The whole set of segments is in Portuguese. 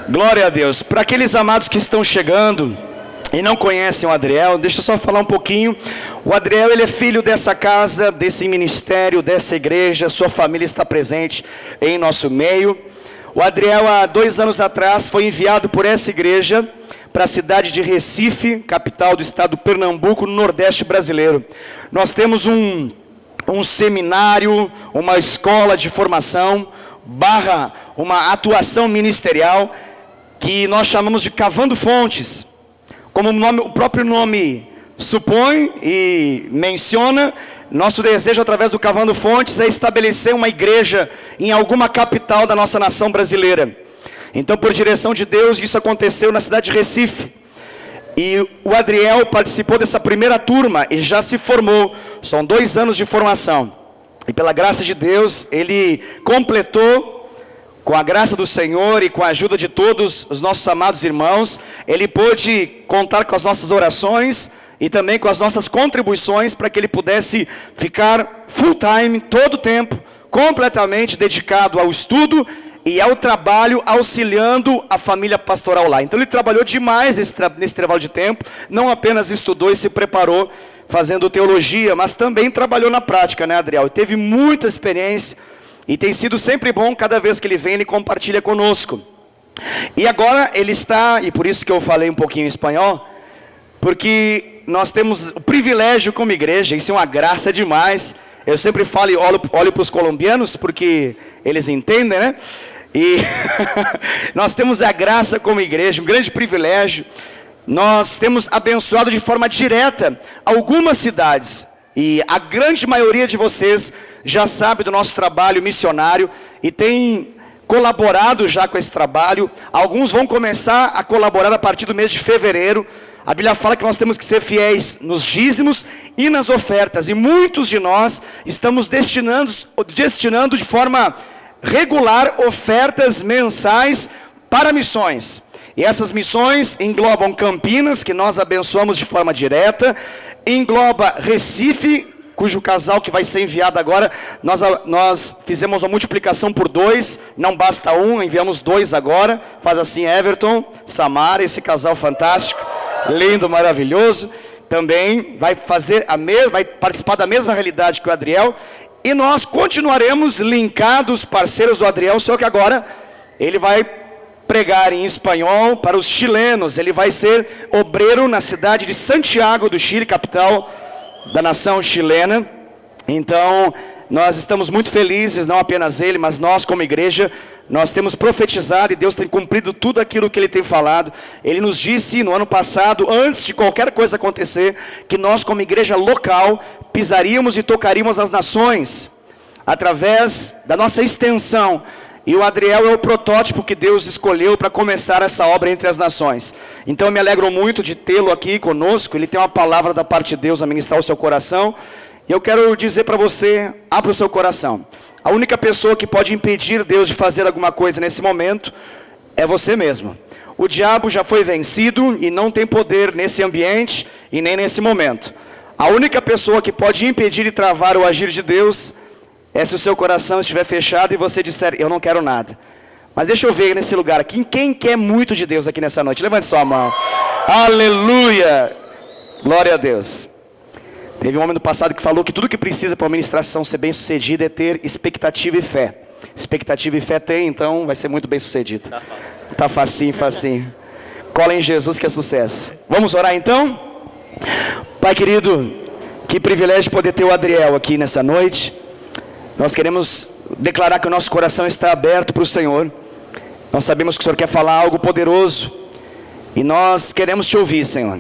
Glória a Deus. Para aqueles amados que estão chegando e não conhecem o Adriel, deixa eu só falar um pouquinho. O Adriel, ele é filho dessa casa, desse ministério, dessa igreja. Sua família está presente em nosso meio. O Adriel, há 2 anos atrás, foi enviado por essa igreja para a cidade de Recife, capital do estado do Pernambuco, no Nordeste brasileiro. Nós temos um seminário, uma escola de formação, uma atuação ministerial, que nós chamamos de Cavando Fontes. Como o próprio nome supõe e menciona, nosso desejo através do Cavando Fontes é estabelecer uma igreja em alguma capital da nossa nação brasileira. Então, por direção de Deus, isso aconteceu na cidade de Recife. E o Adriel participou dessa primeira turma e já se formou. São 2 anos de formação. E pela graça de Deus, ele completou, com a graça do Senhor e com a ajuda de todos os nossos amados irmãos, ele pôde contar com as nossas orações e também com as nossas contribuições para que ele pudesse ficar full time, todo o tempo, completamente dedicado ao estudo e ao trabalho, auxiliando a família pastoral lá. Então ele trabalhou demais nesse intervalo de tempo, não apenas estudou e se preparou fazendo teologia, mas também trabalhou na prática, né, Adriel? E teve muita experiência. E tem sido sempre bom, cada vez que ele vem, ele compartilha conosco. E agora ele está, e por isso que eu falei um pouquinho em espanhol, porque nós temos o privilégio como igreja, isso é uma graça demais. Eu sempre falo e olho para os colombianos, porque eles entendem, né? E nós temos a graça como igreja, um grande privilégio. Nós temos abençoado de forma direta algumas cidades. E a grande maioria de vocês já sabe do nosso trabalho missionário e tem colaborado já com esse trabalho. Alguns vão começar a colaborar a partir do mês de fevereiro. A Bíblia fala que nós temos que ser fiéis nos dízimos e nas ofertas. E muitos de nós estamos destinando de forma regular ofertas mensais para missões. E essas missões englobam Campinas, que nós abençoamos de forma direta, engloba Recife, cujo casal que vai ser enviado agora, nós fizemos uma multiplicação por 2, não basta um, enviamos 2 agora, faz assim Everton, Samara, esse casal fantástico, lindo, maravilhoso, também vai participar da mesma realidade que o Adriel, e nós continuaremos linkados, parceiros do Adriel, só que agora ele vai pregar em espanhol para os chilenos. Ele vai ser obreiro na cidade de Santiago do Chile, capital da nação chilena. Então, nós estamos muito felizes, não apenas ele, mas nós como igreja, nós temos profetizado e Deus tem cumprido tudo aquilo que ele tem falado. Ele nos disse no ano passado, antes de qualquer coisa acontecer, que nós como igreja local pisaríamos e tocaríamos as nações através da nossa extensão. E o Adriel é o protótipo que Deus escolheu para começar essa obra entre as nações. Então eu me alegro muito de tê-lo aqui conosco. Ele tem uma palavra da parte de Deus a ministrar ao seu coração. E eu quero dizer para você, abra o seu coração. A única pessoa que pode impedir Deus de fazer alguma coisa nesse momento é você mesmo. O diabo já foi vencido e não tem poder nesse ambiente e nem nesse momento. A única pessoa que pode impedir e travar o agir de Deus é se o seu coração estiver fechado e você disser, eu não quero nada. Mas deixa eu ver nesse lugar aqui, quem quer muito de Deus aqui nessa noite? Levante sua mão. Aleluia! Glória a Deus. Teve um homem no passado que falou que tudo que precisa para uma ministração ser bem sucedida é ter expectativa e fé. Expectativa e fé tem, então vai ser muito bem sucedido. Tá facinho, facinho. Cola em Jesus que é sucesso. Vamos orar então? Pai querido, que privilégio poder ter o Adriel aqui nessa noite. Nós queremos declarar que o nosso coração está aberto para o Senhor. Nós sabemos que o Senhor quer falar algo poderoso. E nós queremos te ouvir, Senhor.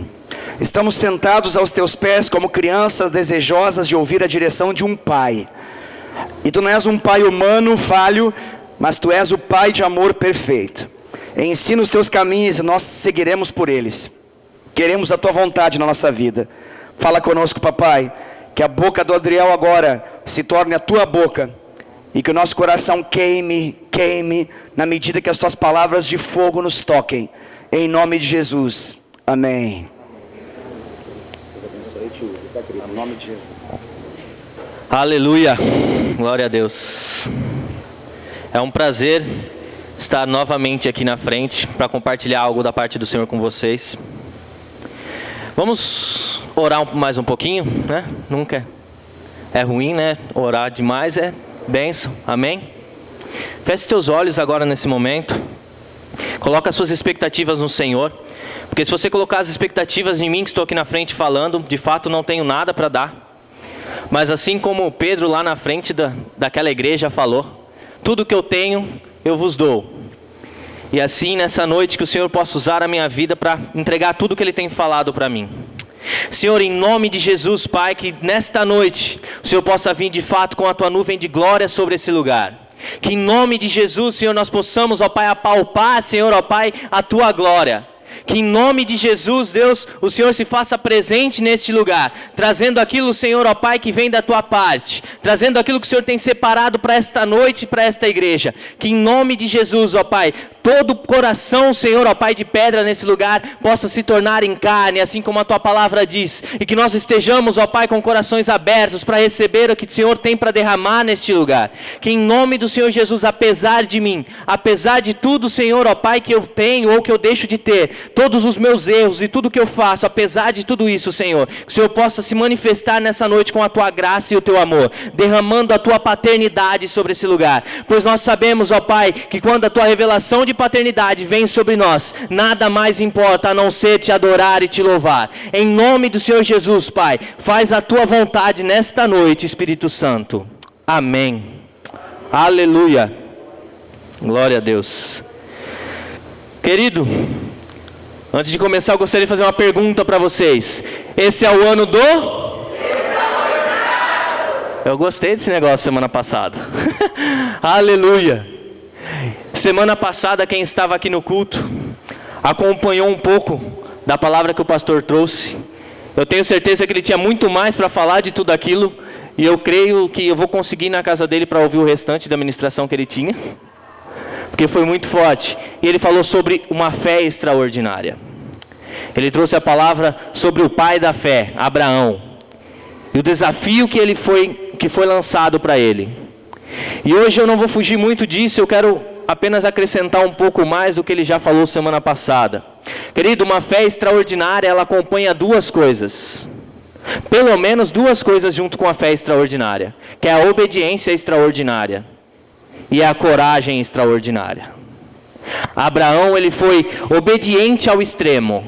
Estamos sentados aos teus pés como crianças desejosas de ouvir a direção de um pai. E tu não és um pai humano, falho, mas tu és o pai de amor perfeito. Ensina os teus caminhos e nós seguiremos por eles. Queremos a tua vontade na nossa vida. Fala conosco, papai. Que a boca do Adriel agora se torne a tua boca. E que o nosso coração queime na medida que as tuas palavras de fogo nos toquem. Em nome de Jesus. Amém. Em nome de Jesus. Aleluia, glória a Deus. É um prazer estar novamente aqui na frente para compartilhar algo da parte do Senhor com vocês. Vamos orar mais um pouquinho, né? Nunca é ruim, né? Orar demais é bênção, amém? Feche teus olhos agora nesse momento. Coloca as suas expectativas no Senhor. Porque se você colocar as expectativas em mim que estou aqui na frente falando, de fato não tenho nada para dar. Mas assim como Pedro lá na frente daquela igreja falou, tudo que eu tenho eu vos dou. E assim nessa noite que o Senhor possa usar a minha vida para entregar tudo que Ele tem falado para mim. Senhor, em nome de Jesus, Pai, que nesta noite o Senhor possa vir de fato com a Tua nuvem de glória sobre esse lugar. Que em nome de Jesus, Senhor, nós possamos, ó Pai, apalpar, Senhor, ó Pai, a Tua glória. Que em nome de Jesus, Deus, o Senhor se faça presente neste lugar, trazendo aquilo, Senhor, ó Pai, que vem da Tua parte, trazendo aquilo que o Senhor tem separado para esta noite e para esta igreja. Que em nome de Jesus, ó Pai, todo coração, Senhor, ó Pai, de pedra nesse lugar, possa se tornar em carne, assim como a Tua palavra diz, e que nós estejamos, ó Pai, com corações abertos para receber o que o Senhor tem para derramar neste lugar. Que em nome do Senhor Jesus, apesar de mim, apesar de tudo, Senhor, ó Pai, que eu tenho ou que eu deixo de ter, todos os meus erros e tudo que eu faço, apesar de tudo isso, Senhor, que o Senhor possa se manifestar nessa noite com a Tua graça e o Teu amor, derramando a Tua paternidade sobre esse lugar, pois nós sabemos, ó Pai, que quando a Tua revelação de paternidade vem sobre nós, nada mais importa a não ser Te adorar e Te louvar. Em nome do Senhor Jesus, Pai, faz a Tua vontade nesta noite, Espírito Santo. Amém. Aleluia. Glória a Deus. Querido, antes de começar, eu gostaria de fazer uma pergunta para vocês. Esse é o ano do? Eu gostei desse negócio semana passada. Aleluia. Semana passada, quem estava aqui no culto, acompanhou um pouco da palavra que o pastor trouxe. Eu tenho certeza que ele tinha muito mais para falar de tudo aquilo. E eu creio que eu vou conseguir ir na casa dele para ouvir o restante da ministração que ele tinha. Porque foi muito forte. E ele falou sobre uma fé extraordinária. Ele trouxe a palavra sobre o pai da fé, Abraão. E o desafio que foi lançado para ele. E hoje eu não vou fugir muito disso, eu quero apenas acrescentar um pouco mais do que ele já falou semana passada. Querido, uma fé extraordinária, ela acompanha duas coisas. Pelo menos duas coisas junto com a fé extraordinária. Que é a obediência extraordinária. E a coragem extraordinária. Abraão, ele foi obediente ao extremo.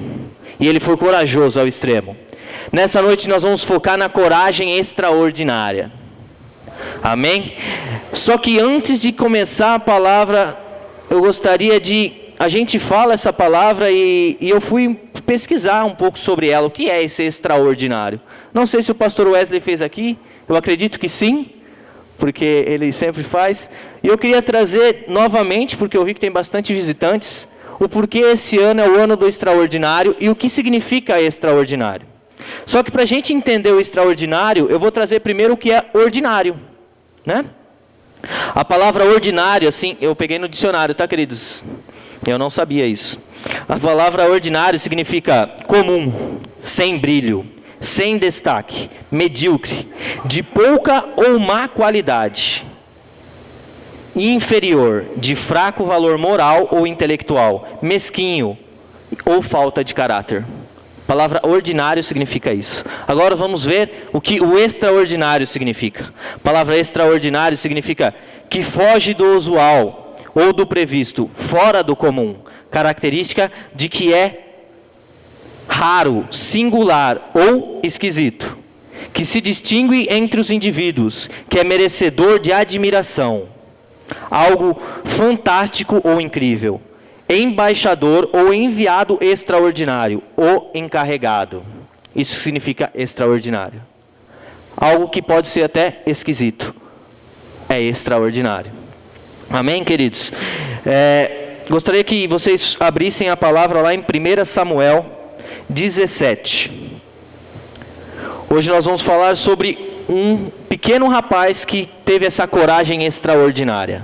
E ele foi corajoso ao extremo. Nessa noite nós vamos focar na coragem extraordinária. Amém? Só que antes de começar a palavra, eu gostaria de... A gente fala essa palavra e eu fui pesquisar um pouco sobre ela. O que é esse extraordinário? Não sei se o pastor Wesley fez aqui. Eu acredito que sim. Porque ele sempre faz. E eu queria trazer novamente, porque eu vi que tem bastante visitantes, o porquê esse ano é o ano do extraordinário e o que significa extraordinário. Só que para a gente entender o extraordinário, eu vou trazer primeiro o que é ordinário, né? A palavra ordinário, assim, eu peguei no dicionário, tá, queridos? Eu não sabia isso. A palavra ordinário significa comum, sem brilho, sem destaque, medíocre, de pouca ou má qualidade, inferior, de fraco valor moral ou intelectual, mesquinho ou falta de caráter. A palavra ordinário significa isso. Agora vamos ver o que o extraordinário significa. A palavra extraordinário significa que foge do usual ou do previsto, fora do comum, característica de que é raro, singular ou esquisito, que se distingue entre os indivíduos, que é merecedor de admiração, algo fantástico ou incrível, embaixador ou enviado extraordinário, ou encarregado. Isso significa extraordinário. Algo que pode ser até esquisito, é extraordinário. Amém, queridos? Gostaria que vocês abrissem a palavra lá em 1 Samuel 17. Hoje nós vamos falar sobre um pequeno rapaz que teve essa coragem extraordinária.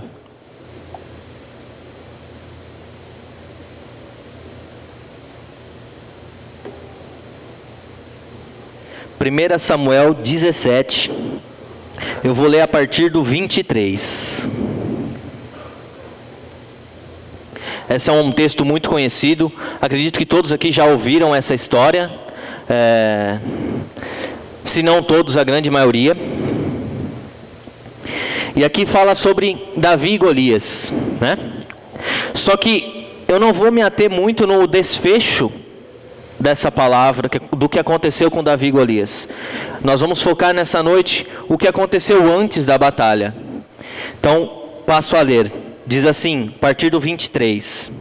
1 Samuel 17. Eu vou ler a partir do 23. Esse é um texto muito conhecido. Acredito que todos aqui já ouviram essa história. Se não todos, a grande maioria. E aqui fala sobre Davi e Golias, né? Só que eu não vou me ater muito no desfecho dessa palavra, do que aconteceu com Davi e Golias. Nós vamos focar nessa noite o que aconteceu antes da batalha. Então, passo a ler. Diz assim, a partir do 23.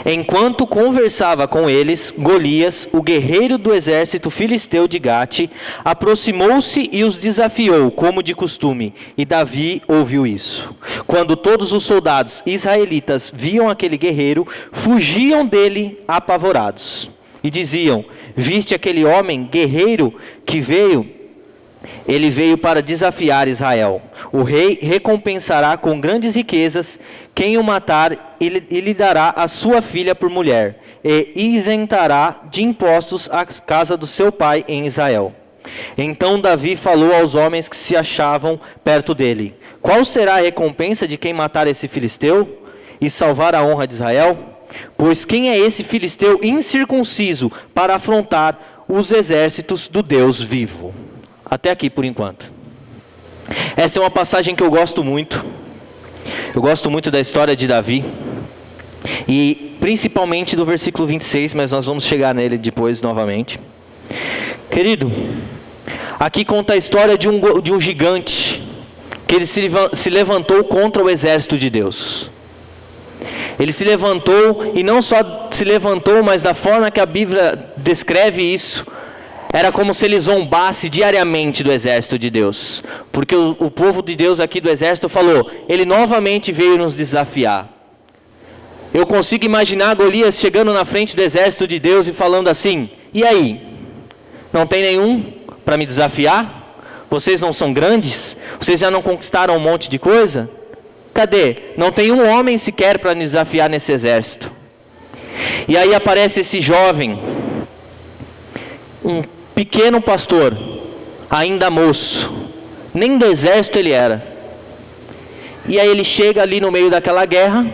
Enquanto conversava com eles, Golias, o guerreiro do exército filisteu de Gate, aproximou-se e os desafiou, como de costume. E Davi ouviu isso. Quando todos os soldados israelitas viam aquele guerreiro, fugiam dele apavorados. E diziam, viste aquele homem guerreiro que veio? Ele veio para desafiar Israel. O rei recompensará com grandes riquezas quem o matar e lhe dará a sua filha por mulher, e isentará de impostos a casa do seu pai em Israel. Então Davi falou aos homens que se achavam perto dele, qual será a recompensa de quem matar esse filisteu e salvar a honra de Israel? Pois quem é esse filisteu incircunciso para afrontar os exércitos do Deus vivo? Até aqui por enquanto. Essa é uma passagem que eu gosto muito. Eu gosto muito da história de Davi. E principalmente do versículo 26, mas nós vamos chegar nele depois novamente. Querido, aqui conta a história de um gigante, que ele se levantou contra o exército de Deus. Ele se levantou, e não só se levantou, mas da forma que a Bíblia descreve isso, era como se ele zombasse diariamente do exército de Deus. Porque o povo de Deus aqui do exército falou, ele novamente veio nos desafiar. Eu consigo imaginar Golias chegando na frente do exército de Deus e falando assim, e aí? Não tem nenhum para me desafiar? Vocês não são grandes? Vocês já não conquistaram um monte de coisa? Cadê? Não tem um homem sequer para me desafiar nesse exército. E aí aparece esse jovem, um pequeno pastor, ainda moço, nem do exército ele era. E aí ele chega ali no meio daquela guerra,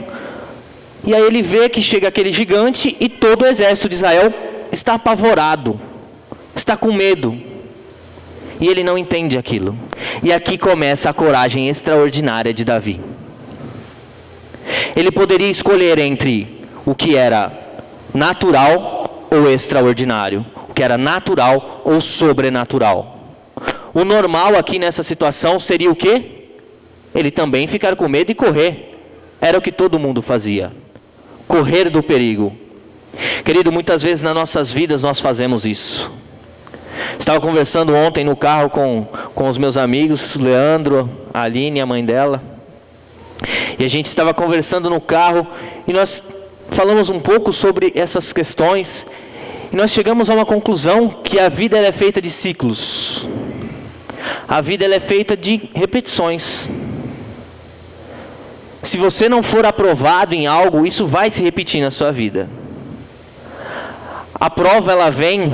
e aí ele vê que chega aquele gigante, e todo o exército de Israel está apavorado, está com medo. E ele não entende aquilo. E aqui começa a coragem extraordinária de Davi. Ele poderia escolher entre o que era natural ou extraordinário. Que era natural ou sobrenatural. O normal aqui nessa situação seria o quê? Ele também ficar com medo e correr. Era o que todo mundo fazia. Correr do perigo. Querido, muitas vezes nas nossas vidas nós fazemos isso. Estava conversando ontem no carro com os meus amigos, Leandro, a Aline, a mãe dela. E a gente estava conversando no carro e nós falamos um pouco sobre essas questões. E nós chegamos a uma conclusão que a vida ela é feita de ciclos. A vida ela é feita de repetições. Se você não for aprovado em algo, isso vai se repetir na sua vida. A prova ela vem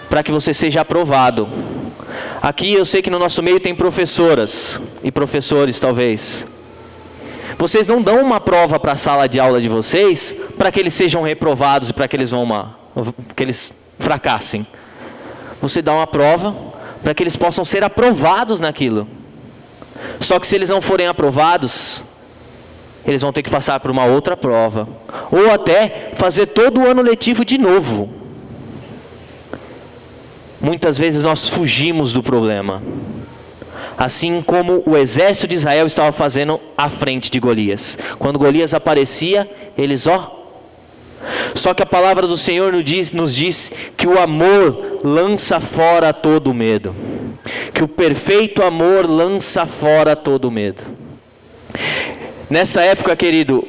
para que você seja aprovado. Aqui eu sei que no nosso meio tem professoras e professores talvez. Vocês não dão uma prova para a sala de aula de vocês para que eles sejam reprovados e para que eles fracassem. Você dá uma prova para que eles possam ser aprovados naquilo. Só que se eles não forem aprovados, eles vão ter que passar por uma outra prova. Ou até fazer todo o ano letivo de novo. Muitas vezes nós fugimos do problema. Assim como o exército de Israel estava fazendo à frente de Golias. Quando Golias aparecia, eles Só que a palavra do Senhor nos diz que o amor lança fora todo medo. Que o perfeito amor lança fora todo medo. Nessa época, querido,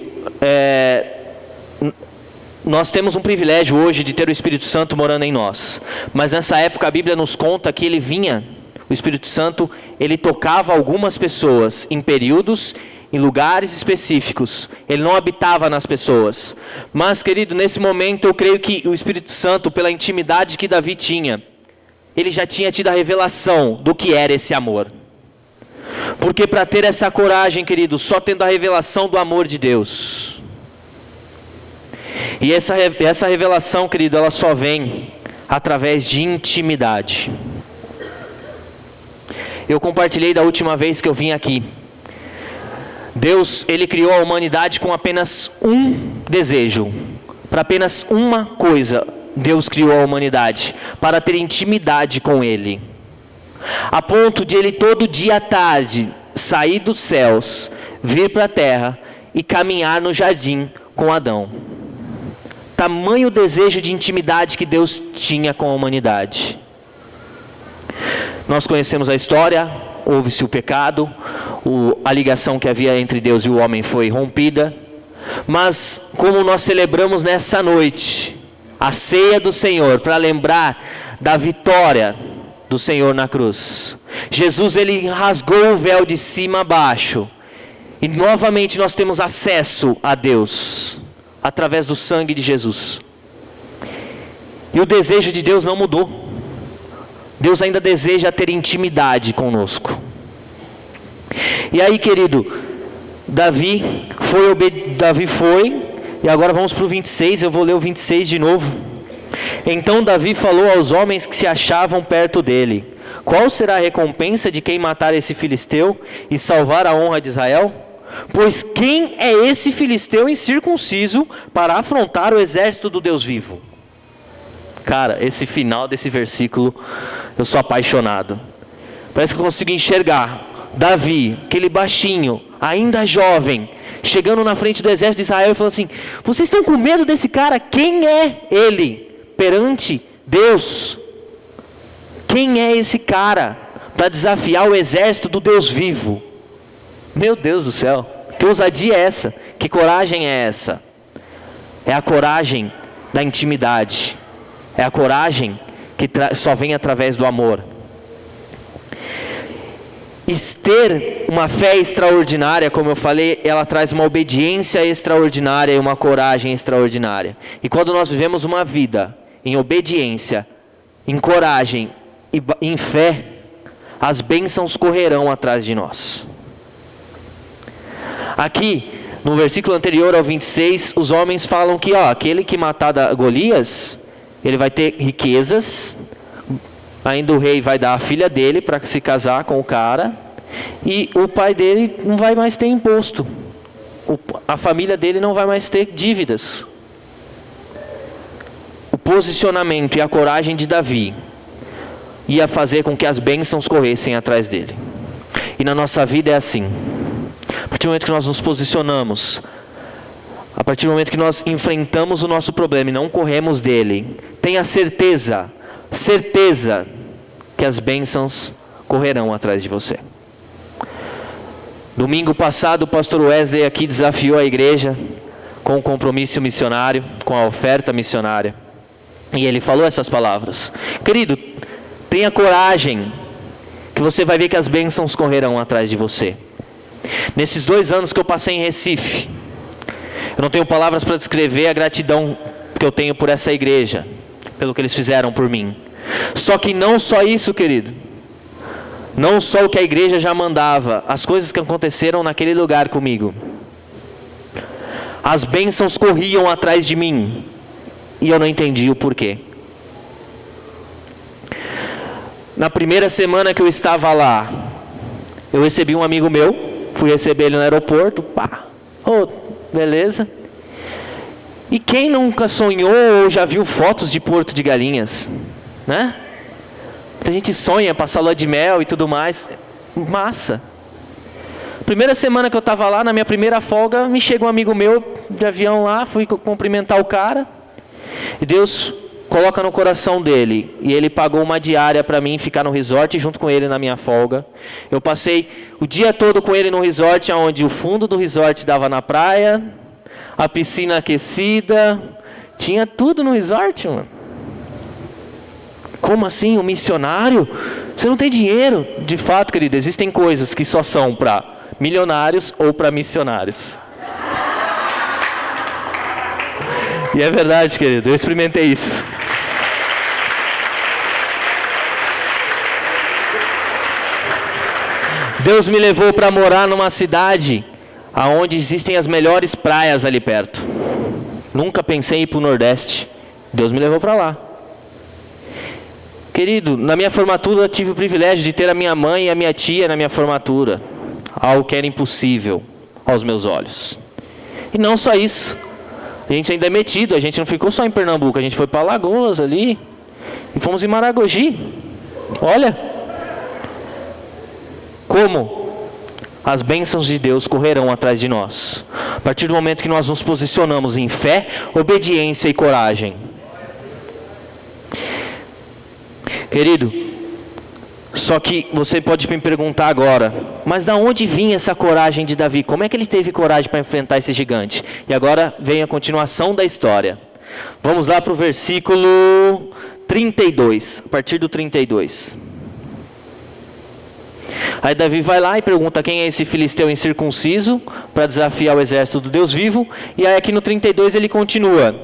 nós temos um privilégio hoje de ter o Espírito Santo morando em nós. Mas nessa época a Bíblia nos conta que ele vinha, o Espírito Santo, ele tocava algumas pessoas em períodos, em lugares específicos. Ele não habitava nas pessoas. Mas, querido, nesse momento eu creio que o Espírito Santo, pela intimidade que Davi tinha, ele já tinha tido a revelação do que era esse amor. Porque para ter essa coragem, querido, só tendo a revelação do amor de Deus. E essa revelação, querido, ela só vem através de intimidade. Eu compartilhei da última vez que eu vim aqui. Deus, Ele criou a humanidade com apenas um desejo. Para apenas uma coisa, Deus criou a humanidade. Para ter intimidade com Ele. A ponto de Ele todo dia à tarde sair dos céus, vir para a terra e caminhar no jardim com Adão. Tamanho desejo de intimidade que Deus tinha com a humanidade. Nós conhecemos a história, houve-se o pecado, a ligação que havia entre Deus e o homem foi rompida. Mas como nós celebramos nessa noite a ceia do Senhor, para lembrar da vitória do Senhor na cruz. Jesus, Ele rasgou o véu de cima a baixo. E novamente nós temos acesso a Deus, através do sangue de Jesus. E o desejo de Deus não mudou. Deus ainda deseja ter intimidade conosco. E aí, querido, Davi foi, e agora vamos para o 26, eu vou ler o 26 de novo. Então Davi falou aos homens que se achavam perto dele: qual será a recompensa de quem matar esse filisteu e salvar a honra de Israel? Pois quem é esse filisteu incircunciso para afrontar o exército do Deus vivo? Cara, esse final desse versículo, eu sou apaixonado. Parece que eu consigo enxergar Davi, aquele baixinho, ainda jovem, chegando na frente do exército de Israel e falando assim: vocês estão com medo desse cara? Quem é ele perante Deus? Quem é esse cara para desafiar o exército do Deus vivo? Meu Deus do céu, que ousadia é essa? Que coragem é essa? É a coragem da intimidade. É a coragem que só vem através do amor. Ter uma fé extraordinária, como eu falei, ela traz uma obediência extraordinária e uma coragem extraordinária. E quando nós vivemos uma vida em obediência, em coragem e em fé, as bênçãos correrão atrás de nós. Aqui, no versículo anterior ao 26, os homens falam que aquele que matar Golias, ele vai ter riquezas, ainda o rei vai dar a filha dele para se casar com o cara, e o pai dele não vai mais ter imposto, a família dele não vai mais ter dívidas. O posicionamento e a coragem de Davi ia fazer com que as bênçãos corressem atrás dele. E na nossa vida é assim. A partir do momento que nós nos posicionamos, a partir do momento que nós enfrentamos o nosso problema e não corremos dele, tenha certeza que as bênçãos correrão atrás de você. Domingo passado o pastor Wesley aqui desafiou a igreja com o compromisso missionário, com a oferta missionária. E ele falou essas palavras: querido, tenha coragem, que você vai ver que as bênçãos correrão atrás de você. Nesses 2 anos que eu passei em Recife, eu não tenho palavras para descrever a gratidão que eu tenho por essa igreja, pelo que eles fizeram por mim. Só que não só isso, querido. Não só o que a igreja já mandava, as coisas que aconteceram naquele lugar comigo. As bênçãos corriam atrás de mim, e eu não entendi o porquê. Na primeira semana que eu estava lá, eu recebi um amigo meu, fui receber ele no aeroporto, beleza. E quem nunca sonhou ou já viu fotos de Porto de Galinhas, né? A gente sonha passar lua de mel e tudo mais, massa. Primeira semana que eu estava lá, na minha primeira folga, me chega um amigo meu de avião lá, fui cumprimentar o cara, e Deus coloca no coração dele, e ele pagou uma diária para mim ficar no resort junto com ele na minha folga. Eu passei o dia todo com ele no resort, onde o fundo do resort dava na praia, a piscina aquecida, tinha tudo no resort, mano. Como assim, um missionário? Você não tem dinheiro? De fato, querido, existem coisas que só são para milionários ou para missionários. E é verdade, querido, eu experimentei isso. Deus me levou para morar numa cidade aonde existem as melhores praias ali perto. Nunca pensei em ir para o Nordeste. Deus me levou para lá. Querido, na minha formatura eu tive o privilégio de ter a minha mãe e a minha tia na minha formatura. Algo que era impossível aos meus olhos. E não só isso. A gente ainda é metido, a gente não ficou só em Pernambuco, a gente foi para Alagoas ali. E fomos em Maragogi. Olha como as bênçãos de Deus correrão atrás de nós. A partir do momento que nós nos posicionamos em fé, obediência e coragem. Querido, só que você pode me perguntar agora, mas da onde vinha essa coragem de Davi? Como é que ele teve coragem para enfrentar esse gigante? E agora vem a continuação da história. Vamos lá para o versículo 32, a partir do 32. Aí Davi vai lá e pergunta quem é esse filisteu incircunciso para desafiar o exército do Deus vivo. E aí aqui no 32 ele continua.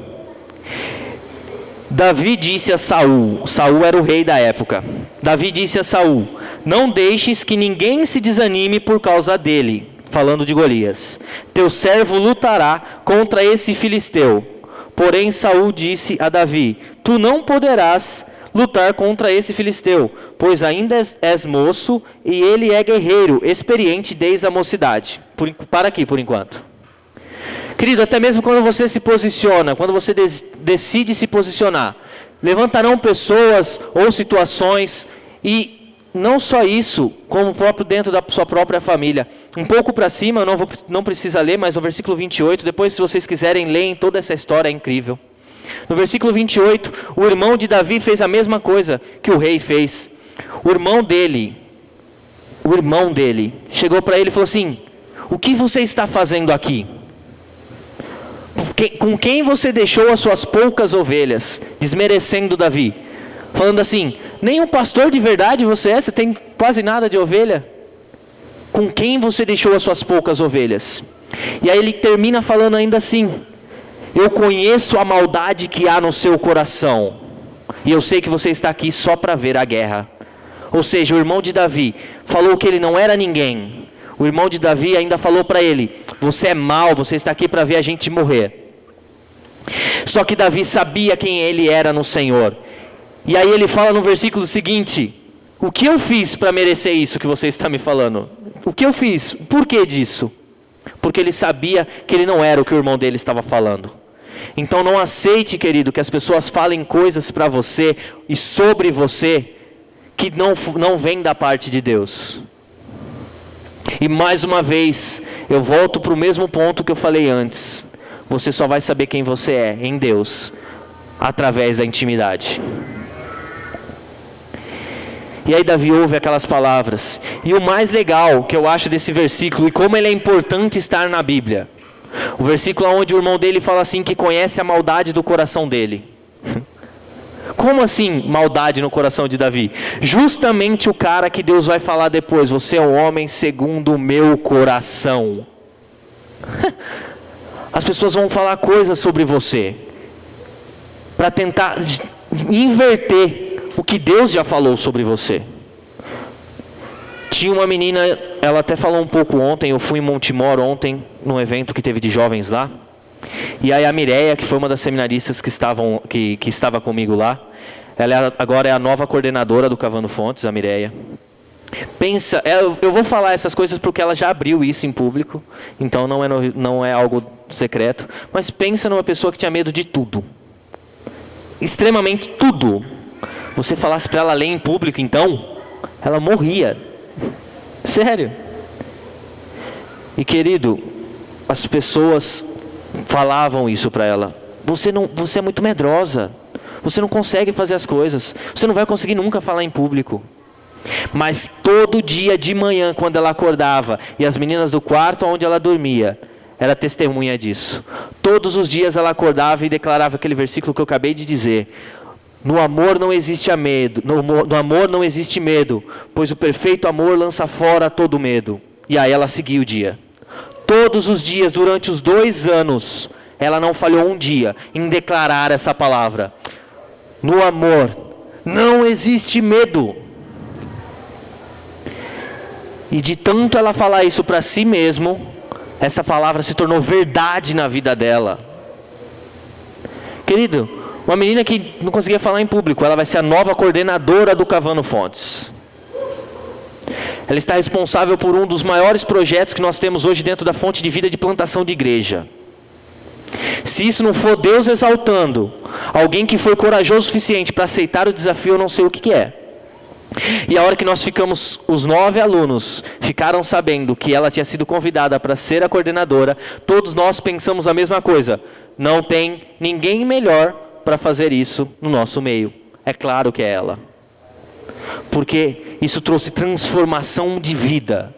Davi disse a Saul, Saul era o rei da época. Davi disse a Saul: não deixes que ninguém se desanime por causa dele, falando de Golias. Teu servo lutará contra esse filisteu. Porém Saul disse a Davi: tu não poderás lutar contra esse filisteu, pois ainda és moço e ele é guerreiro, experiente desde a mocidade. Para aqui por enquanto. Querido, até mesmo quando você se posiciona, quando você decide se posicionar, levantarão pessoas ou situações, e não só isso, como próprio dentro da sua própria família. Um pouco para cima, não precisa ler, mas no versículo 28, depois se vocês quiserem, leem toda essa história, é incrível. No versículo 28, o irmão de Davi fez a mesma coisa que o rei fez. O irmão dele chegou para ele e falou assim: o que você está fazendo aqui? Com quem você deixou as suas poucas ovelhas? Desmerecendo Davi, falando assim: nem um pastor de verdade você é, você tem quase nada de ovelha. Com quem você deixou as suas poucas ovelhas? E aí ele termina falando ainda assim: eu conheço a maldade que há no seu coração, e eu sei que você está aqui só para ver a guerra. Ou seja, o irmão de Davi falou que ele não era ninguém. O irmão de Davi ainda falou para ele: você é mau, você está aqui para ver a gente morrer. Só que Davi sabia quem ele era no Senhor. E aí ele fala no versículo seguinte: o que eu fiz para merecer isso que você está me falando? O que eu fiz? Por que disso? Porque ele sabia que ele não era o que o irmão dele estava falando. Então não aceite, querido, que as pessoas falem coisas para você e sobre você que não vem da parte de Deus. E mais uma vez, eu volto para o mesmo ponto que eu falei antes. Você só vai saber quem você é em Deus através da intimidade. E aí Davi ouve aquelas palavras. E o mais legal que eu acho desse versículo, e como ele é importante estar na Bíblia, o versículo onde o irmão dele fala assim, que conhece a maldade do coração dele. Como assim maldade no coração de Davi? Justamente o cara que Deus vai falar depois: você é um homem segundo o meu coração. As pessoas vão falar coisas sobre você para tentar inverter o que Deus já falou sobre você. Tinha uma menina, ela até falou um pouco ontem, eu fui em Montemor ontem, num evento que teve de jovens lá. E aí a Mireia, que foi uma das seminaristas que estava comigo lá, ela agora é a nova coordenadora do Cavando Fontes, a Mireia. Pensa, eu vou falar essas coisas porque ela já abriu isso em público, então não é algo secreto. Mas pensa numa pessoa que tinha medo de tudo. Extremamente tudo. Você falasse para ela ler em público, então, ela morria. Sério. E querido, as pessoas falavam isso para ela: você é muito medrosa, você não consegue fazer as coisas, você não vai conseguir nunca falar em público. Mas todo dia de manhã, quando ela acordava, e as meninas do quarto onde ela dormia era testemunha disso, todos os dias ela acordava e declarava aquele versículo que eu acabei de dizer: no amor não existe medo, no amor não existe medo, pois o perfeito amor lança fora todo medo. E aí ela seguia o dia. Todos os dias, durante os 2 anos, ela não falhou um dia em declarar essa palavra: no amor não existe medo. E de tanto ela falar isso para si mesmo, essa palavra se tornou verdade na vida dela. Querido, uma menina que não conseguia falar em público, ela vai ser a nova coordenadora do Cavando Fontes. Ela está responsável por um dos maiores projetos que nós temos hoje dentro da Fonte de Vida de plantação de igreja. Se isso não for Deus exaltando alguém que foi corajoso o suficiente para aceitar o desafio, eu não sei o que é. E a hora que nós ficamos, os 9 alunos ficaram sabendo que ela tinha sido convidada para ser a coordenadora, todos nós pensamos a mesma coisa. Não tem ninguém melhor para fazer isso no nosso meio. É claro que é ela. Porque isso trouxe transformação de vida.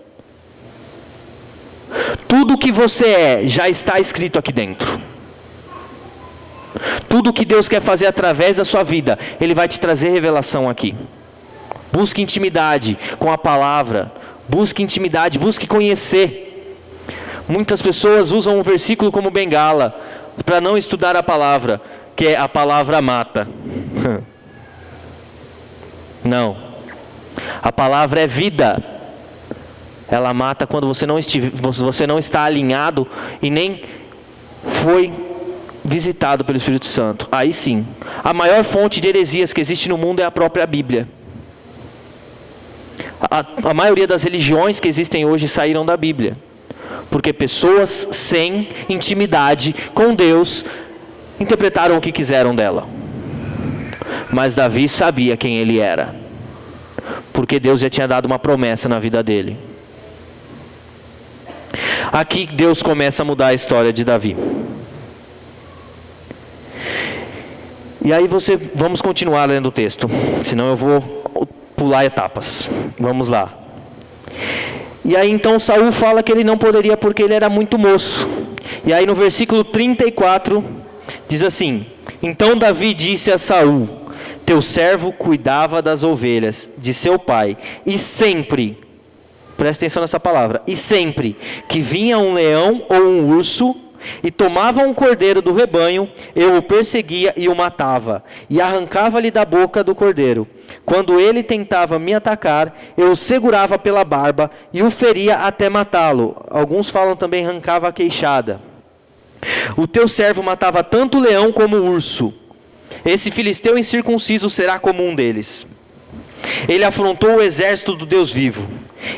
Tudo que você é já está escrito aqui dentro. Tudo que Deus quer fazer através da sua vida, Ele vai te trazer revelação aqui. Busque intimidade com a palavra. Busque intimidade, busque conhecer. Muitas pessoas usam um versículo como bengala para não estudar a palavra, que é a palavra mata. Não. A palavra é vida. Ela mata quando você não está alinhado e nem foi visitado pelo Espírito Santo. Aí sim. A maior fonte de heresias que existe no mundo é a própria Bíblia. A maioria das religiões que existem hoje saíram da Bíblia. Porque pessoas sem intimidade com Deus interpretaram o que quiseram dela. Mas Davi sabia quem ele era. Porque Deus já tinha dado uma promessa na vida dele. Aqui Deus começa a mudar a história de Davi. E aí vamos continuar lendo o texto, senão eu vou pular etapas. Vamos lá. E aí então Saul fala que ele não poderia porque ele era muito moço. E aí no versículo 34 diz assim: então Davi disse a Saul: teu servo cuidava das ovelhas de seu pai, e sempre, presta atenção nessa palavra, e sempre que vinha um leão ou um urso e tomava um cordeiro do rebanho, eu o perseguia e o matava, e arrancava-lhe da boca do cordeiro. Quando ele tentava me atacar, eu o segurava pela barba e o feria até matá-lo. Alguns falam também arrancava a queixada. O teu servo matava tanto o leão como o urso. Esse filisteu incircunciso será como um deles. Ele afrontou o exército do Deus vivo.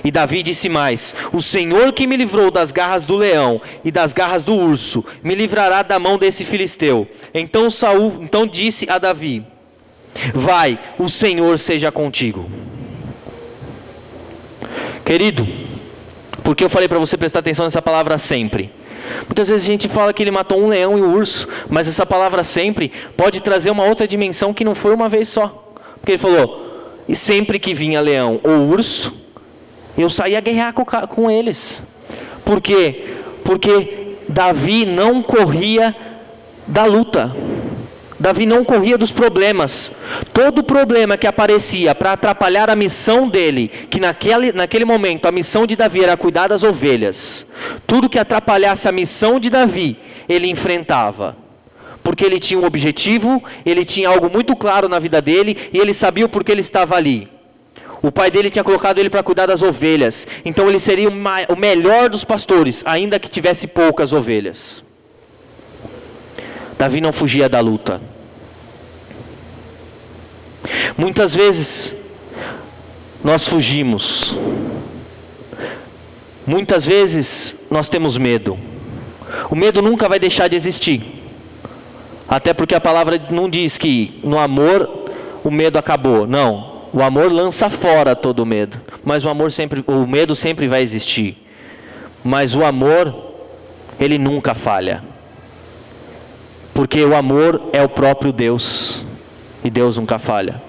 E Davi disse mais: o Senhor que me livrou das garras do leão e das garras do urso, me livrará da mão desse filisteu. Então Saul disse a Davi: vai, o Senhor seja contigo. Querido, porque eu falei para você prestar atenção nessa palavra sempre. Muitas vezes a gente fala que ele matou um leão e um urso, mas essa palavra sempre pode trazer uma outra dimensão que não foi uma vez só. Porque ele falou: e sempre que vinha leão ou urso, eu saía a guerrear com eles. Por quê? Porque Davi não corria da luta. Davi não corria dos problemas. Todo problema que aparecia para atrapalhar a missão dele, que naquele momento a missão de Davi era cuidar das ovelhas. Tudo que atrapalhasse a missão de Davi, ele enfrentava. Porque ele tinha um objetivo, ele tinha algo muito claro na vida dele, e ele sabia o porquê ele estava ali. O pai dele tinha colocado ele para cuidar das ovelhas. Então ele seria o melhor dos pastores, ainda que tivesse poucas ovelhas. Davi não fugia da luta. Muitas vezes nós fugimos. Muitas vezes nós temos medo. O medo nunca vai deixar de existir. Até porque a palavra não diz que no amor o medo acabou. Não. O amor lança fora todo o medo. Mas o medo sempre vai existir. Mas o amor, ele nunca falha. Porque o amor é o próprio Deus. E Deus nunca falha.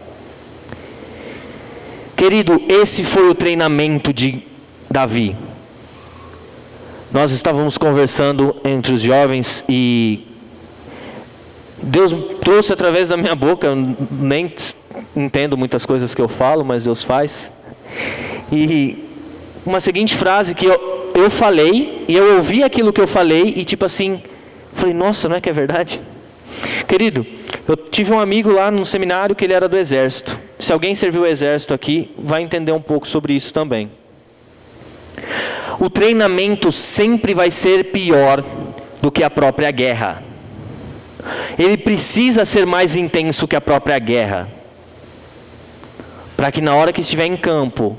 Querido, esse foi o treinamento de Davi. Nós estávamos conversando entre os jovens e Deus trouxe através da minha boca, eu nem entendo muitas coisas que eu falo, mas Deus faz. E uma seguinte frase que eu falei, e eu ouvi aquilo que eu falei, e tipo assim, falei: nossa, não é que é verdade? Querido, eu tive um amigo lá no seminário que ele era do exército. Se alguém serviu o exército aqui, vai entender um pouco sobre isso também. O treinamento sempre vai ser pior do que a própria guerra. Ele precisa ser mais intenso que a própria guerra, para que na hora que estiver em campo,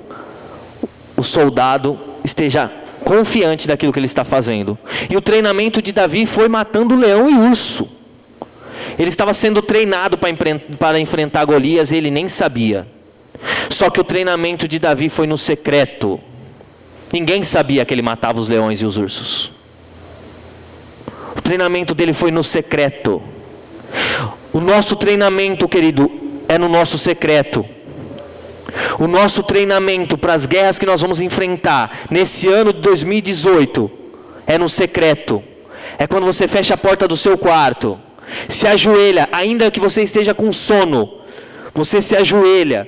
o soldado esteja confiante daquilo que ele está fazendo. E o treinamento de Davi foi matando leão e urso. Ele estava sendo treinado para enfrentar Golias e ele nem sabia. Só que o treinamento de Davi foi no secreto. Ninguém sabia que ele matava os leões e os ursos. O treinamento dele foi no secreto. O nosso treinamento, querido, é no nosso secreto. O nosso treinamento para as guerras que nós vamos enfrentar nesse ano de 2018 é no secreto. É quando você fecha a porta do seu quarto, se ajoelha, ainda que você esteja com sono, você se ajoelha.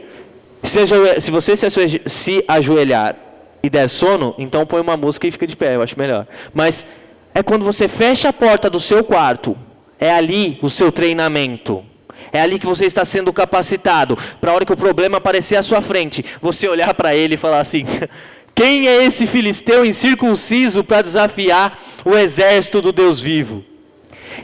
Se você se ajoelhar e der sono, então põe uma música e fica de pé, eu acho melhor. Mas é quando você fecha a porta do seu quarto, é ali o seu treinamento. É ali que você está sendo capacitado, para a hora que o problema aparecer à sua frente, você olhar para ele e falar assim: quem é esse filisteu incircunciso para desafiar o exército do Deus vivo?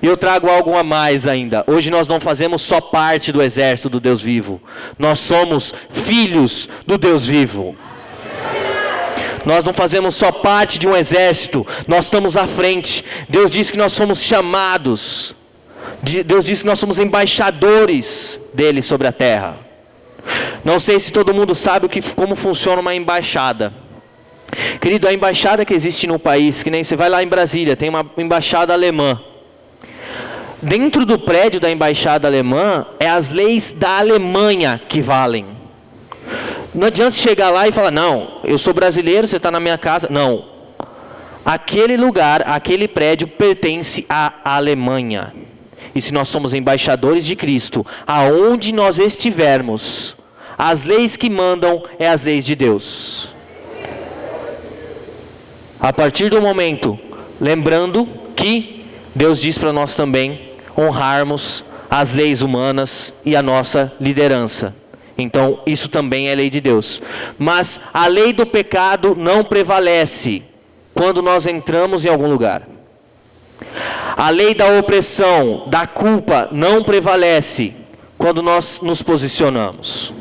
E eu trago algo a mais ainda. Hoje nós não fazemos só parte do exército do Deus vivo. Nós somos filhos do Deus vivo. Nós não fazemos só parte de um exército. Nós estamos à frente. Deus diz que nós somos chamados. Deus diz que nós somos embaixadores dele sobre a terra. Não sei se todo mundo sabe como funciona uma embaixada. Querido, a embaixada que existe no país, que nem você vai lá em Brasília, tem uma embaixada alemã. Dentro do prédio da embaixada alemã, é as leis da Alemanha que valem. Não adianta chegar lá e falar: não, eu sou brasileiro, você está na minha casa. Não. Aquele lugar, aquele prédio pertence à Alemanha. E se nós somos embaixadores de Cristo, aonde nós estivermos, as leis que mandam é as leis de Deus. A partir do momento, lembrando que Deus diz para nós também honrarmos as leis humanas e a nossa liderança. Então, isso também é lei de Deus. Mas a lei do pecado não prevalece quando nós entramos em algum lugar. A lei da opressão, da culpa, não prevalece quando nós nos posicionamos.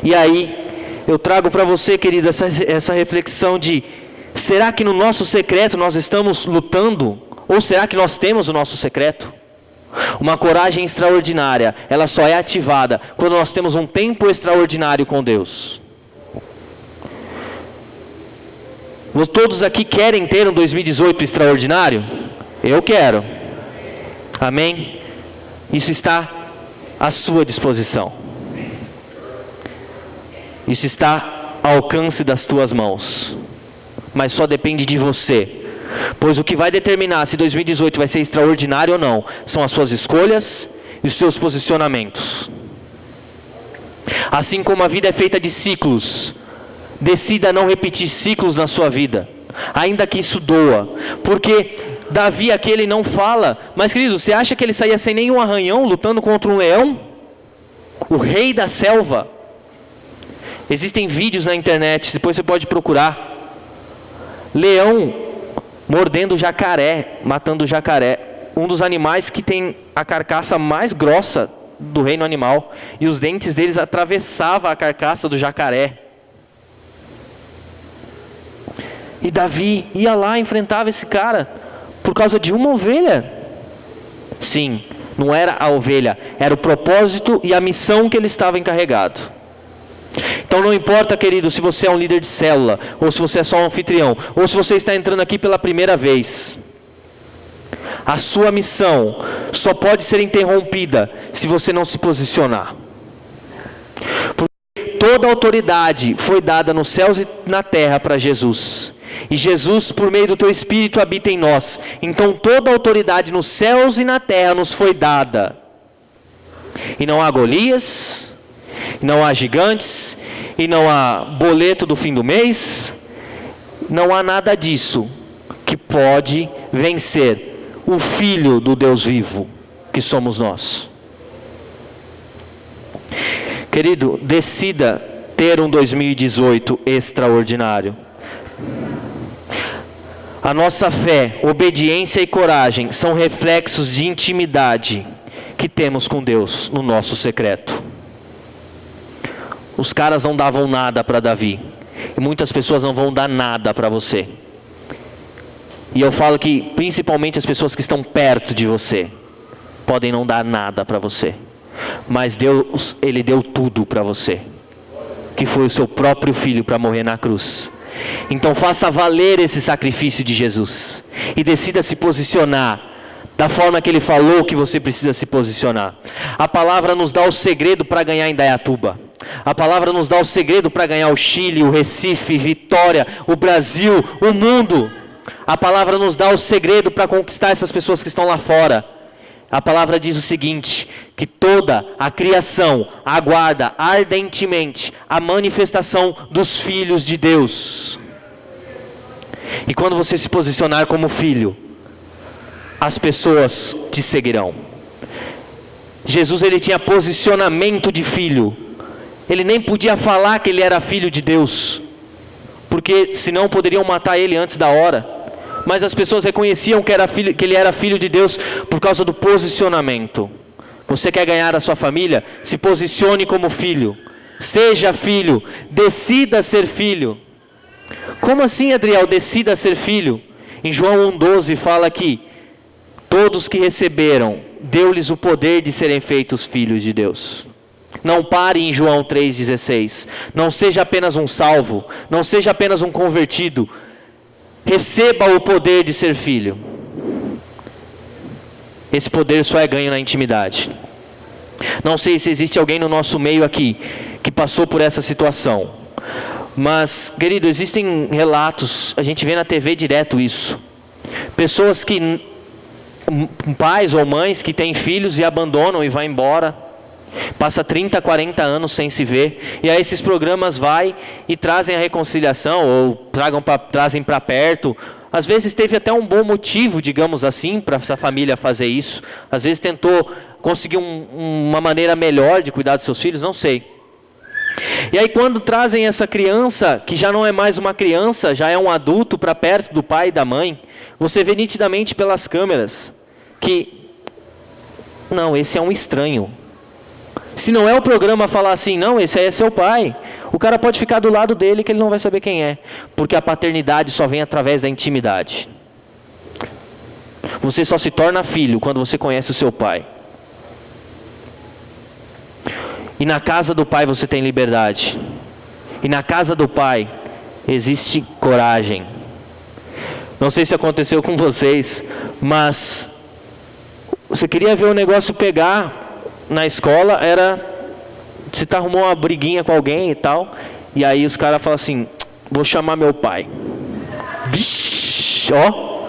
E aí, eu trago para você, querido, essa reflexão de: será que no nosso secreto nós estamos lutando? Ou será que nós temos o nosso secreto? Uma coragem extraordinária, ela só é ativada quando nós temos um tempo extraordinário com Deus. Todos aqui querem ter um 2018 extraordinário? Eu quero. Amém? Isso está à sua disposição. Isso está ao alcance das tuas mãos. Mas só depende de você. Pois o que vai determinar se 2018 vai ser extraordinário ou não, são as suas escolhas e os seus posicionamentos. Assim como a vida é feita de ciclos, decida não repetir ciclos na sua vida, ainda que isso doa. Porque Davi aqui, ele não fala, mas querido, você acha que ele saía sem nenhum arranhão, lutando contra um leão? O rei da selva. Existem vídeos na internet, depois você pode procurar. Leão mordendo jacaré, matando jacaré. Um dos animais que tem a carcaça mais grossa do reino animal. E os dentes deles atravessavam a carcaça do jacaré. E Davi ia lá e enfrentava esse cara por causa de uma ovelha. Sim, não era a ovelha, era o propósito e a missão que ele estava encarregado. Então não importa, querido, se você é um líder de célula, ou se você é só um anfitrião, ou se você está entrando aqui pela primeira vez. A sua missão só pode ser interrompida se você não se posicionar. Porque toda a autoridade foi dada nos céus e na terra para Jesus. E Jesus, por meio do teu Espírito, habita em nós. Então toda a autoridade nos céus e na terra nos foi dada. E não há Golias, não há gigantes, e não há boleto do fim do mês, não há nada disso que pode vencer o Filho do Deus vivo, que somos nós. Querido, decida ter um 2018 extraordinário. A nossa fé, obediência e coragem são reflexos de intimidade que temos com Deus no nosso secreto. Os caras não davam nada para Davi, e muitas pessoas não vão dar nada para você. E eu falo que principalmente as pessoas que estão perto de você podem não dar nada para você, mas Deus, Ele deu tudo para você, que foi o seu próprio filho para morrer na cruz. Então faça valer esse sacrifício de Jesus e decida se posicionar da forma que Ele falou que você precisa se posicionar. A palavra nos dá o segredo para ganhar Indaiatuba. A palavra nos dá o segredo para ganhar o Chile, o Recife, Vitória, o Brasil, o mundo. A palavra nos dá o segredo para conquistar essas pessoas que estão lá fora. A palavra diz o seguinte, que toda a criação aguarda ardentemente a manifestação dos filhos de Deus. E quando você se posicionar como filho, as pessoas te seguirão. Jesus, ele tinha posicionamento de filho. Ele nem podia falar que ele era filho de Deus, porque senão poderiam matar ele antes da hora. Mas as pessoas reconheciam que ele era filho de Deus por causa do posicionamento. Você quer ganhar a sua família? Se posicione como filho. Seja filho. Decida ser filho. Como assim, Adriel? Decida ser filho. Em João 1,12 fala que todos que receberam, deu-lhes o poder de serem feitos filhos de Deus. Não pare em João 3,16. Não seja apenas um salvo. Não seja apenas um convertido. Receba o poder de ser filho. Esse poder só é ganho na intimidade. Não sei se existe alguém no nosso meio aqui que passou por essa situação. Mas, querido, existem relatos, a gente vê na TV direto isso. Pessoas que, pais ou mães que têm filhos e abandonam e vão embora. Passa 30, 40 anos sem se ver. E aí esses programas vai e trazem a reconciliação, ou trazem para perto. Às vezes teve até um bom motivo, digamos assim, para essa família fazer isso. Às vezes tentou conseguir uma maneira melhor de cuidar dos seus filhos, não sei. E aí quando trazem essa criança, que já não é mais uma criança, já é um adulto, para perto do pai e da mãe, você vê nitidamente pelas câmeras que, não, esse é um estranho. Se não é o programa falar assim, não, esse aí é seu pai, o cara pode ficar do lado dele que ele não vai saber quem é. Porque a paternidade só vem através da intimidade. Você só se torna filho quando você conhece o seu pai. E na casa do pai você tem liberdade. E na casa do pai existe coragem. Não sei se aconteceu com vocês, mas você queria ver o negócio pegar. Na escola você arrumou uma briguinha com alguém e tal, e aí os caras falam assim, vou chamar meu pai. Vixe, ó.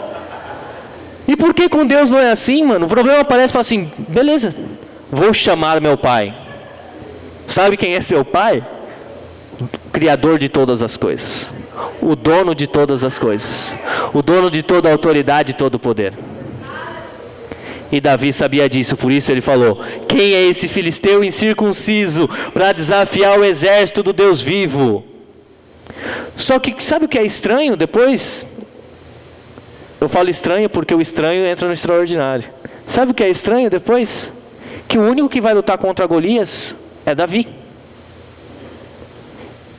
E por que com Deus não é assim, mano? O problema aparece e fala assim, beleza, vou chamar meu pai. Sabe quem é seu pai? O Criador de todas as coisas. O dono de todas as coisas. O dono de toda a autoridade e todo o poder. E Davi sabia disso, por isso ele falou, quem é esse filisteu incircunciso para desafiar o exército do Deus vivo? Só que sabe o que é estranho depois? Eu falo estranho porque o estranho entra no extraordinário. Sabe o que é estranho depois? Que o único que vai lutar contra Golias é Davi.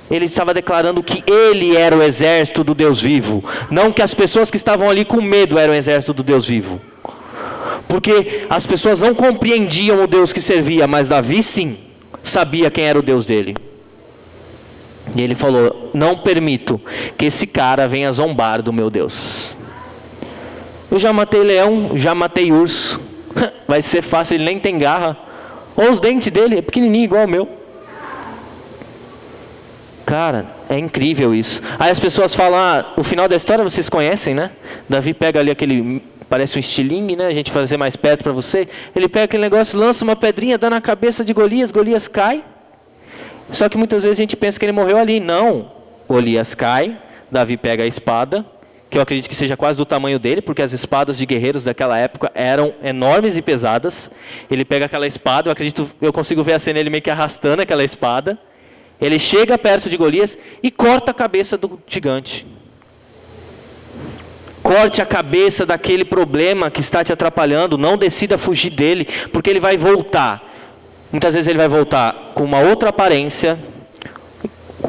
Ele estava declarando que ele era o exército do Deus vivo, não que as pessoas que estavam ali com medo eram o exército do Deus vivo. Porque as pessoas não compreendiam o Deus que servia, mas Davi sim, sabia quem era o Deus dele. E ele falou, não permito que esse cara venha zombar do meu Deus. Eu já matei leão, já matei urso. Vai ser fácil, ele nem tem garra. Olha os dentes dele, é pequenininho igual o meu. Cara, é incrível isso. Aí as pessoas falam, o final da história vocês conhecem, né? Davi pega ali aquele... Parece um estilingue, né? A gente fazer mais perto para você. Ele pega aquele negócio, lança uma pedrinha, dá na cabeça de Golias. Golias cai. Só que muitas vezes a gente pensa que ele morreu ali. Não. Golias cai. Davi pega a espada, que eu acredito que seja quase do tamanho dele, porque as espadas de guerreiros daquela época eram enormes e pesadas. Ele pega aquela espada, eu consigo ver a cena, ele meio que arrastando aquela espada. Ele chega perto de Golias e corta a cabeça do gigante. Corte a cabeça daquele problema que está te atrapalhando. Não decida fugir dele, porque ele vai voltar. Muitas vezes ele vai voltar com uma outra aparência,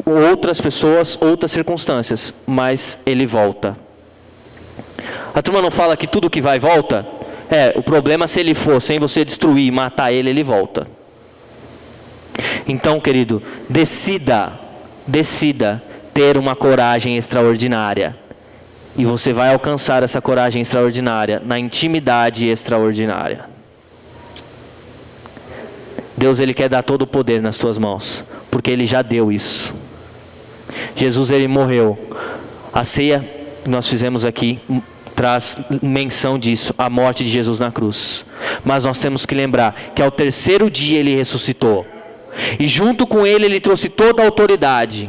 outras pessoas, outras circunstâncias, mas ele volta. A turma não fala que tudo que vai volta? O problema, se ele for sem você destruir e matar ele, ele volta. Então, querido, decida ter uma coragem extraordinária. E você vai alcançar essa coragem extraordinária na intimidade extraordinária. Deus, Ele quer dar todo o poder nas tuas mãos, porque Ele já deu isso. Jesus, Ele morreu. A ceia que nós fizemos aqui traz menção disso, a morte de Jesus na cruz. Mas nós temos que lembrar que ao terceiro dia Ele ressuscitou. E junto com Ele, Ele trouxe toda a autoridade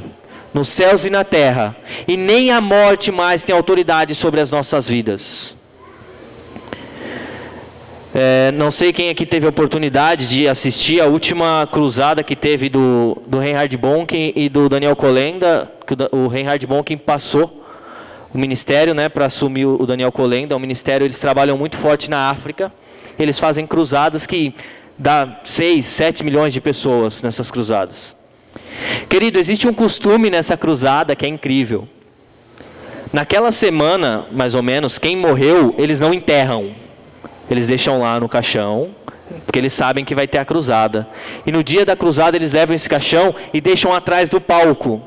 nos céus e na terra. E nem a morte mais tem autoridade sobre as nossas vidas. Não sei quem aqui teve a oportunidade de assistir a última cruzada que teve do Reinhard Bonnke e do Daniel Kolenda. Que o Reinhard Bonnke passou o ministério, para assumir o Daniel Kolenda. O ministério, eles trabalham muito forte na África. Eles fazem cruzadas que dá 6, 7 milhões de pessoas nessas cruzadas. Querido, existe um costume nessa cruzada que é incrível. Naquela semana, mais ou menos, quem morreu, eles não enterram. Eles deixam lá no caixão, porque eles sabem que vai ter a cruzada. E no dia da cruzada eles levam esse caixão e deixam atrás do palco,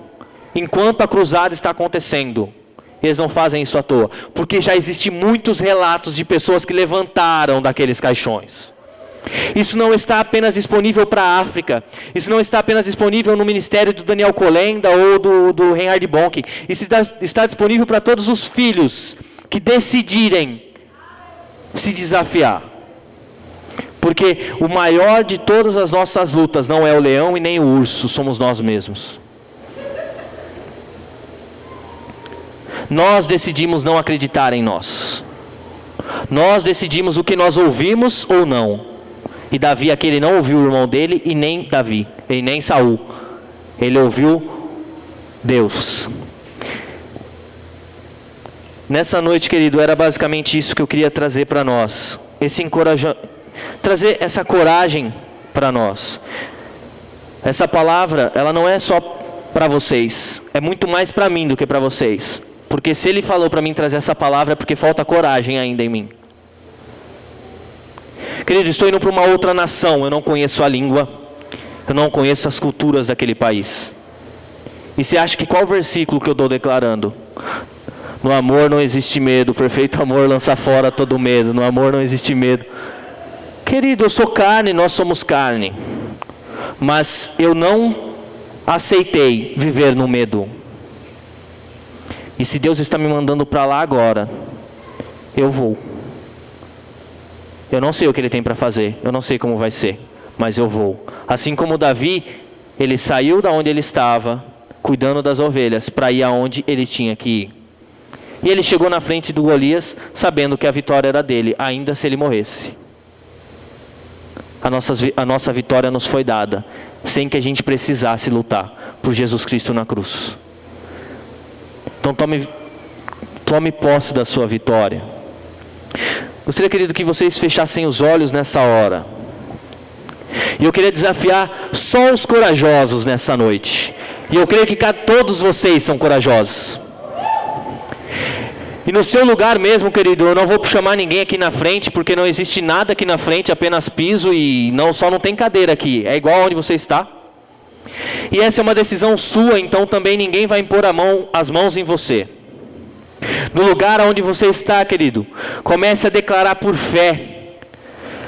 enquanto a cruzada está acontecendo. Eles não fazem isso à toa, porque já existem muitos relatos de pessoas que levantaram daqueles caixões. Isso não está apenas disponível para a África. Isso não está apenas disponível no ministério do Daniel Kolenda ou do Reinhard Bonnke. Isso está disponível para todos os filhos que decidirem se desafiar. Porque o maior de todas as nossas lutas não é o leão e nem o urso, somos nós mesmos. Nós decidimos não acreditar em nós. Nós decidimos o que nós ouvimos ou não. E Davi, aquele não ouviu o irmão dele, e nem Saul. Ele ouviu Deus. Nessa noite, querido, era basicamente isso que eu queria trazer para nós. Trazer essa coragem para nós. Essa palavra, ela não é só para vocês. É muito mais para mim do que para vocês. Porque se Ele falou para mim trazer essa palavra, é porque falta coragem ainda em mim. Querido, estou indo para uma outra nação, eu não conheço a língua, eu não conheço as culturas daquele país. E você acha que qual versículo que eu estou declarando? No amor não existe medo, o perfeito amor lança fora todo medo, no amor não existe medo. Querido, eu sou carne, nós somos carne, mas eu não aceitei viver no medo. E se Deus está me mandando para lá agora, eu vou. Eu não sei o que Ele tem para fazer, eu não sei como vai ser, mas eu vou. Assim como Davi, ele saiu da onde ele estava, cuidando das ovelhas, para ir aonde ele tinha que ir. E ele chegou na frente do Golias, sabendo que a vitória era dele, ainda se ele morresse. A nossa vitória nos foi dada, sem que a gente precisasse lutar, por Jesus Cristo na cruz. Então tome posse da sua vitória. Gostaria, querido, que vocês fechassem os olhos nessa hora. E eu queria desafiar só os corajosos nessa noite. E eu creio que todos vocês são corajosos. E no seu lugar mesmo, querido, eu não vou chamar ninguém aqui na frente, porque não existe nada aqui na frente, apenas piso e não tem cadeira aqui. É igual onde você está. E essa é uma decisão sua, então também ninguém vai impor as mãos em você. No lugar onde você está, querido, comece a declarar por fé.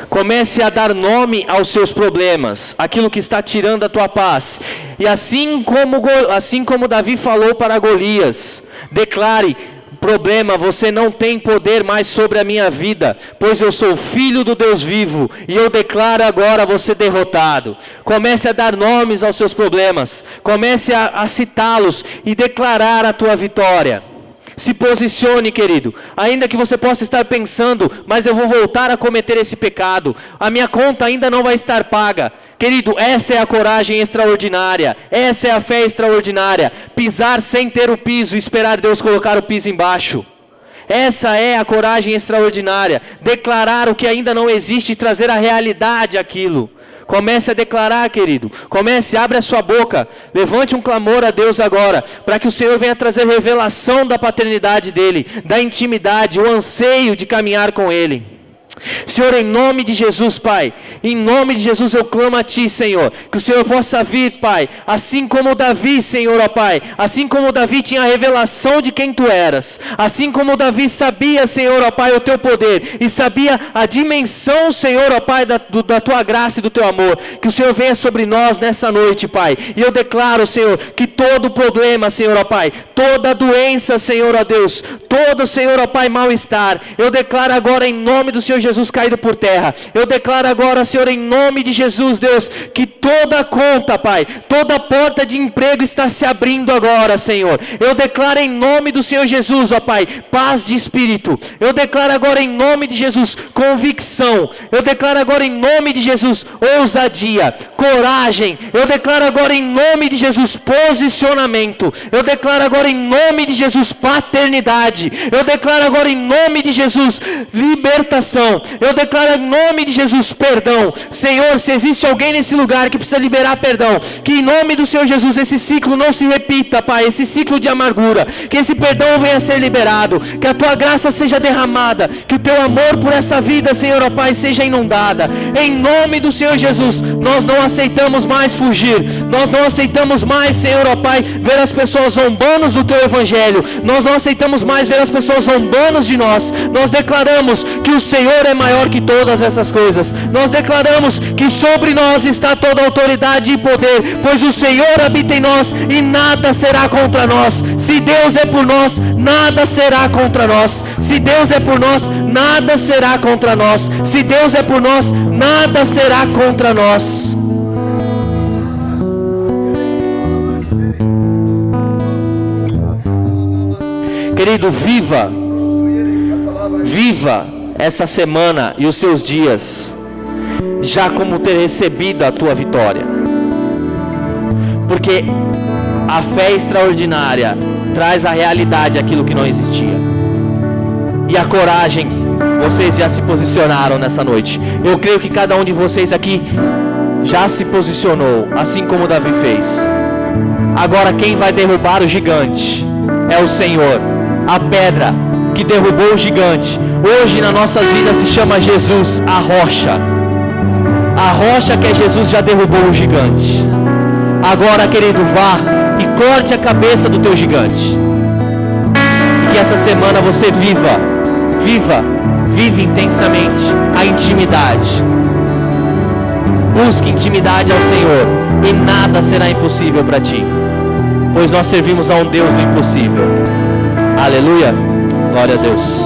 Comece a dar nome aos seus problemas, aquilo que está tirando a tua paz. E assim como Davi falou para Golias, declare: problema, você não tem poder mais sobre a minha vida, pois eu sou filho do Deus vivo, e eu declaro agora você derrotado. Comece a dar nomes aos seus problemas, comece a citá-los e declarar a tua vitória. Se posicione, querido, ainda que você possa estar pensando: mas eu vou voltar a cometer esse pecado, a minha conta ainda não vai estar paga. Querido, essa é a coragem extraordinária, essa é a fé extraordinária, pisar sem ter o piso e esperar Deus colocar o piso embaixo. Essa é a coragem extraordinária. Declarar o que ainda não existe e trazer a realidade àquilo. Comece a declarar, querido. Comece, abre a sua boca. Levante um clamor a Deus agora, para que o Senhor venha trazer revelação da paternidade dEle, da intimidade, o anseio de caminhar com Ele. Senhor, em nome de Jesus, Pai, em nome de Jesus eu clamo a Ti, Senhor, que o Senhor possa vir, Pai, assim como Davi, Senhor, ó Pai, assim como Davi tinha a revelação de quem Tu eras, assim como Davi sabia, Senhor, ó Pai, o Teu poder, e sabia a dimensão, Senhor, ó Pai, da Tua graça e do Teu amor, que o Senhor venha sobre nós nessa noite, Pai, e eu declaro, Senhor, que todo problema, Senhor, ó Pai, toda doença, Senhor, ó Deus, todo, Senhor, ó Pai, mal-estar, eu declaro agora em nome do Senhor Jesus caído por terra. Eu declaro agora, Senhor, em nome de Jesus, Deus, que toda conta, Pai, toda porta de emprego está se abrindo agora, Senhor. Eu declaro em nome do Senhor Jesus, ó Pai, paz de espírito. Eu declaro agora em nome de Jesus, convicção. Eu declaro agora em nome de Jesus, ousadia, coragem. Eu declaro agora em nome de Jesus, posicionamento. Eu declaro agora em nome de Jesus, paternidade. Eu declaro agora em nome de Jesus, libertação. Eu declaro em nome de Jesus, perdão. Senhor, se existe alguém nesse lugar que precisa liberar perdão, que em nome do Senhor Jesus, esse ciclo não se repita, Pai, esse ciclo de amargura, que esse perdão venha a ser liberado, que a Tua graça seja derramada, que o Teu amor por essa vida, Senhor, ó Pai, seja inundada. Em nome do Senhor Jesus, nós não aceitamos mais fugir, nós não aceitamos mais, Senhor, ó Pai, ver as pessoas zombando do Teu Evangelho, nós não aceitamos mais ver as pessoas zombando de nós. Nós declaramos que o Senhor é maior que todas essas coisas. Nós declaramos que sobre nós está toda a autoridade e poder, pois o Senhor habita em nós e nada será contra nós. Se Deus é por nós, nada será contra nós. Se Deus é por nós, nada será contra nós. Se Deus é por nós, nada será contra nós. Querido, viva essa semana e os seus dias já como ter recebido a tua vitória, porque a fé extraordinária traz a realidade aquilo que não existia, e a coragem, vocês já se posicionaram nessa noite. Eu creio que cada um de vocês aqui já se posicionou, assim como Davi fez. Agora quem vai derrubar o gigante é o Senhor. A pedra que derrubou o gigante hoje nas nossas vidas se chama Jesus, a rocha. A rocha que é Jesus já derrubou o gigante. Agora, querido, vá e corte a cabeça do teu gigante. E que essa semana você vive intensamente a intimidade. Busque intimidade ao Senhor e nada será impossível para ti, pois nós servimos a um Deus do impossível. Aleluia, glória a Deus.